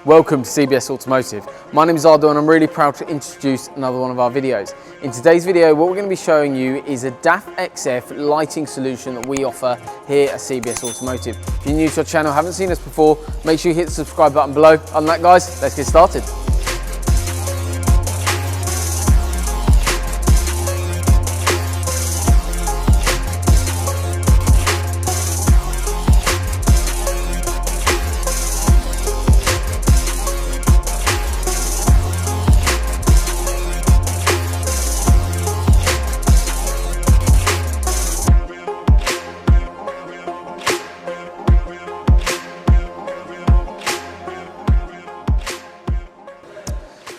Welcome to CBS Automotive. My name is Ardo and I'm really proud to introduce another one of our videos. In today's video, what we're going to be showing you is a DAF XF lighting solution that we offer here at CBS Automotive. If you're new to our channel, haven't seen us before, make sure you hit the subscribe button below. Other than that, guys, let's get started.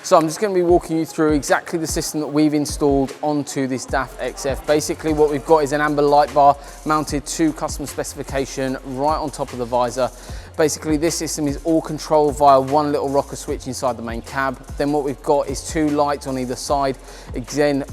So I'm just going to be walking you through exactly the system that we've installed onto this DAF XF. Basically what we've got is an amber light bar mounted to custom specification right on top of the visor. Basically this system is all controlled via one little rocker switch inside the main cab. Then what we've got is two lights on either side, again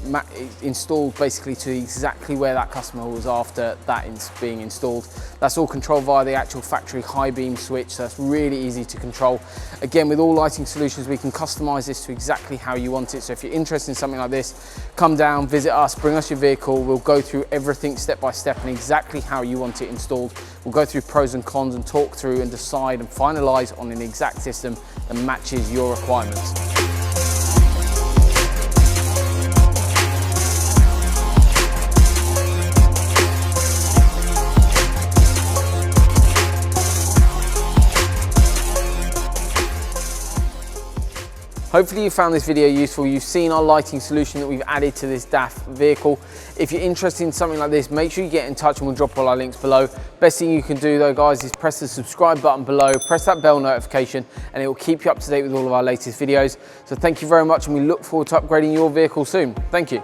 installed basically to exactly where that customer was after that is being installed. That's all controlled via the actual factory high beam switch, so that's really easy to control. Again, with all lighting solutions we can customize this to exactly how you want it. So if you're interested in something like this, come down, visit us, bring us your vehicle. We'll go through everything step by step and exactly how you want it installed. We'll go through pros and cons and talk through and decide and finalize on an exact system that matches your requirements. Hopefully you found this video useful. You've seen our lighting solution that we've added to this DAF vehicle. If you're interested in something like this, make sure you get in touch and we'll drop all our links below. Best thing you can do though, guys, is press the subscribe button below, press that bell notification, and it will keep you up to date with all of our latest videos. So thank you very much and we look forward to upgrading your vehicle soon. Thank you.